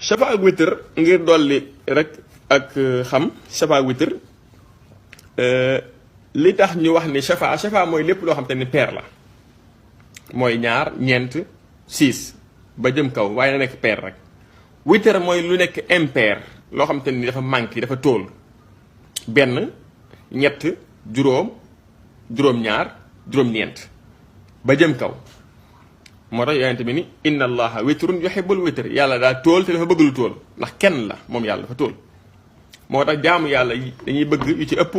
shafa ak witr ngir dolli rek ak xam shafa ak witr li tax ñu wax ni shafa mooy lépp loo xam te ni paire la mooy ñaar ñeent 6 ba jëm kaw waaye na nekk paire rek. witr mooy lu nekk impair loo xam te ni dafa manqué dafa tóol benn ñett juróom juróom-ñaar juróom-ñeent ba jëm kaw. moo tax yonente bi ni inna allaha witrun yuhibbul witr yàlla daa tóol te dafa bëgg lu tóol ndax kenn la moom yàlla dafa tóol. moo tax jaamu yàlla yi dañuy bëgg yu ci ëpp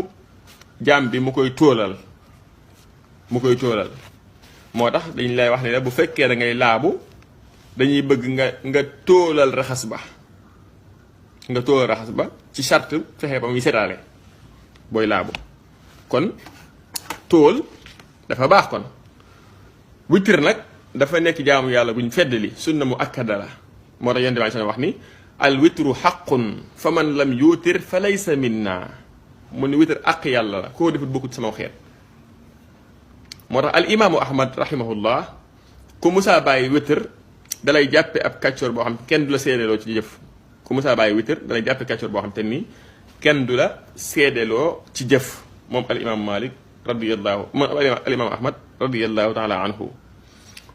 jaam bi mu koy tóolal moo tax dañ lay wax ne la bu fekkee da ngay laabu dañuy bëgg nga tóolal raxas ba ci charte fexe ba muy setaale booy laabu kon tóol dafa baax kon. witr nag dafa nekk jaamu yàlla buñ feddali sunna mu akkada la moo tax yonent bi wax ni al witru xaqun fa man lam yuutir fa laysa minna mu ni witr àq yàlla la koo defut bokkut sama xeet. moo tax al imaamu ahmad rahimahullah ku musaa bàyyi witr dalay jàppe ab kàccoor boo xam kenn du la seedeloo ci jëf ku musaa bàyyi witr dalay jàppe kàccoor boo xam te ni kenn du la seedeloo ci jëf moom al imaamu malik al imaamu ahmad radiyallahu taala anhu.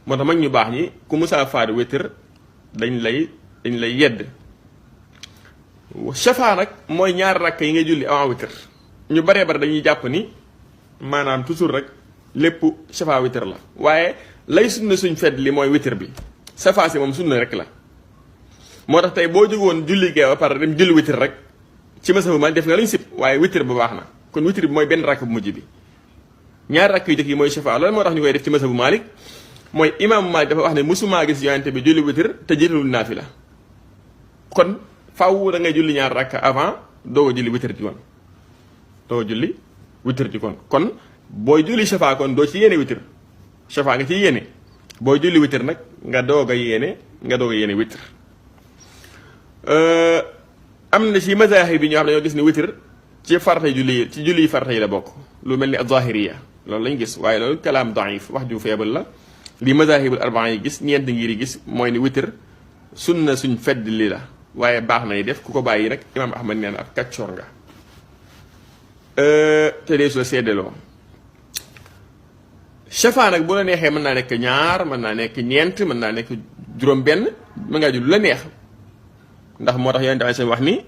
moo tax mag ñu baax ñi ku musaa faat witr dañ lay yedd. shafa nag mooy ñaari rakk yi ngay julli avant witr ñu baree bare dañuy jàpp ni maanaam toujours rek lépp shafa witr la waaye lay sunna suñ fedd li mooy witr bi shafa si moom sunna rek la. moo tax tey boo jógoon julli gee ba pare dem julli witr rek ci masabu ma def nga luñ sib waaye witr bu baax na kon witr bi mooy benn rakk bu mujj bi. ñaari rakk yu jëkk yi mooy shafa loolu moo tax ñu koy def ci masabu Malik mooy imaamu Malik dafa wax ne musumaa gis yonente bi julli witr te jiitalul naafila kon faaw da ngay julli ñaar rakk avant doo julli witr ci kon kon booy julli shafa kon doo ci yéene witr shafa nga ci yéene booy julli witr nag nga doog a yéene witr. am na ci mazahib bi ñoo xam ne ñoo gis ni witr ci julli farata yi la bokk lu mel ni az-zahiriya loolu lañ gis waaye loolu kalaam daif wax ju feebal la. li mazahibul arbaa yi gis ñeent ngir yi gis mooy ni witr sunna suñ fedd li la waaye baax nay def ku ko bàyyi rek imaam ahmad nee na ab kàccoor nga te dee su la seddeloo. shafa nag bu la neexee mën naa nekk ñaar mën naa nekk ñeent mën naa nekk juróom benn mën ngaa jul la neex ndax moo tax yonent bi wax ni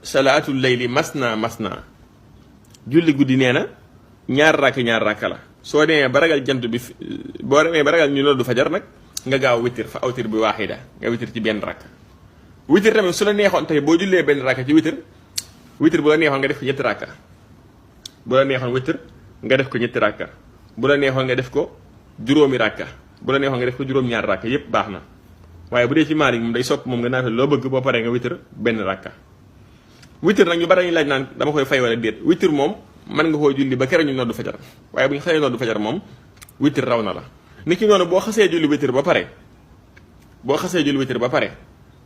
salaatul layli masna julli guddi nee na ñaar rakk la. soo demee ba ragal jant bi boo demee ba ragal ñu loolu du fajar nag nga gaaw witr fa awtir bi waaxida nga witr ci benn rakk. witr tamit su la neexoon tey boo jullee benn rakk ci witr bu la neexoon nga def ko ñetti rakka bu la neexoon witr nga def ko ñetti rakka bu la neexoon nga def ko juróomi rakka bu la neexoon nga def ko juróom-ñaar rakka yépp baax na waaye bu dee ci Maalik moom day sopp moom nga naafila loo bëgg boo paree nga witr benn rakka. witr nag ñu bari ñu laaj naan dama koy fay wala déet witr moom mën nga koo julli ba keroog ñu noddu fajar waaye bu ñu xasee noddu fajar moom witr raw na la. nit ki noonu boo xasee julli witr ba pare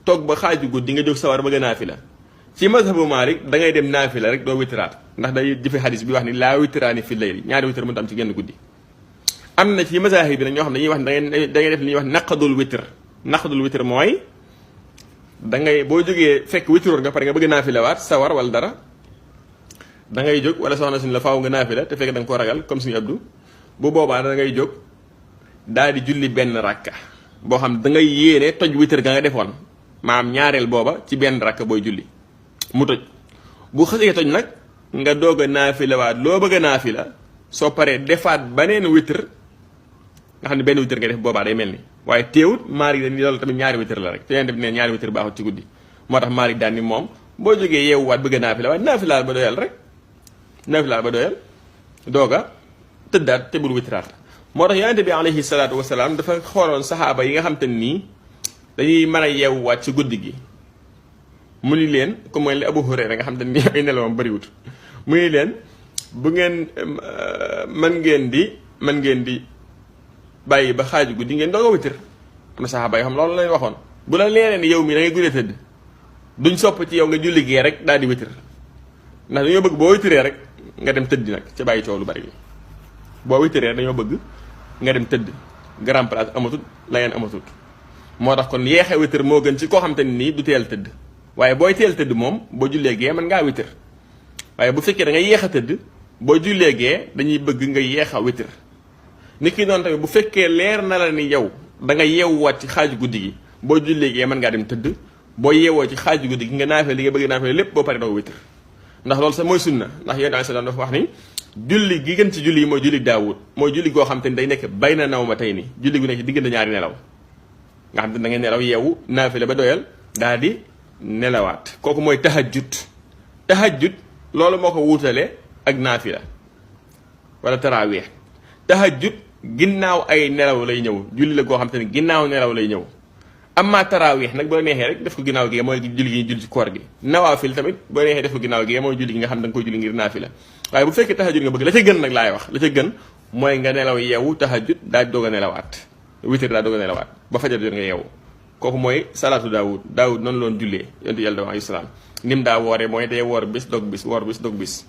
toog ba xaaju guddi nga jóg sawar bëgg a naafila ci mazhabu Maalik da ngay dem naafila rek doo witraat ndax day jëfe xadis bi wax ni laa witraani fi layli ñaari witr mënut am ci genn guddi. am na ci mazahib bi nag ñoo xam ne dañuy wax ne da ngay def li ñuy wax naqdul witr mooy da ngay boo jógee fekk witr nga pare nga bëgg a naafilawaat sawar wala dara. da ngay jóg wala soxna suñu la faaw nga naafila te fekk da nga ko ragal comme suñu Abdou bu boobaa da ngay jóg daal di julli benn rakka boo xam da ngay yéene toj witr ga nga defoon maam ñaareel booba ci benn rakka booy julli mu toj bu xasee toj nag nga doog a naafilawaat loo bëgg a naafila soo paree defaat beneen witr nga xam ne benn witr nga def boobaa day mel ni waaye teewut Maalik dañ loolu tamit ñaari witr la rek te yéen tamit ne ñaari witr baaxut ci guddi moo tax Maalik daan ni moom boo jógee yeewuwaat bëgg a naafilawaat naafilaal ba doyal rek. naafila ba doyal dooga tëddaat te bul witraat moo tax yonente bi alayhi salaatu wasalaam dafa xooloon saxaaba yi nga xam te nii dañuy mën a yeewuwaat ci guddi gi mu ni leen comme mooy li Abu Hurayra nga xam te nii ay nelawam bëriwut mu ni leen bu ngeen mën ngeen di bàyyi ba xaaju guddi ngeen dooga witr am na saxaaba yoo xam loolu lañ waxoon bu la leeree ni yow mi da ngay guddee tëdd duñ sopp ci yow nga julli gee rek daal di witr ndax dañoo bëgg boo witree rek nga dem tëdd nag ca bàyyi coow lu bari boo witree dañoo bëgg nga dem tëdd grand place amatut la ngeen amatut moo tax kon yeexe witr moo gën ci koo xam te ne nii du teel tëdd waaye booy teel tëdd moom boo jullee gee mën ngaa witr waaye bu fekkee da nga yéex a tëdd boo jullee gee dañuy bëgg nga yéex a witr nit ki noonu tamit bu fekkee leer na la ni yow da nga yeewuwaat ci xaaju guddi gi boo jullee gee mën ngaa dem tëdd boo yeewoo ci xaaju guddi gi nga naafee li nga bëgg naafee lépp boo pare doo witr ndax loolu sax mooy sunna ndax yonent alayhi salaam dafa wax ni julli gi gën ci julli yi mooy julli Daawud mooy julli goo xam te ni day nekk bay na naw ma tey ni julli gu nekk ci diggante ñaari nelaw nga xam te da ngay nelaw yeewu naafee la ba doyal daal di nelawaat kooku mooy tahajjud loolu moo ko wuutale ak naafila wala taraawih tahajjud ginnaaw ay nelaw lay ñëw julli la goo xam te ne ginnaaw nelaw lay ñëw amma taraawih nag boo neexee rek def ko ginnaaw gi mooy julli gi julli ci koor gi nawaafil tamit boo neexee def ko ginnaaw gi mooy julli gi nga xam da nga koy julli ngir naafila waaye bu fekkee tahajjud nga bëgg la ca gën nag laay wax la ca gën mooy nga nelaw yeewu tahajjud daal doog a nelawaat witr daal doog a nelawaat ba fajar jot nga yeewu kooku mooy salaatu daawud noonu loon jullee yonent yàlla alayhi salaam nim daa wooree mooy day woor bis dog bis woor bis dog bis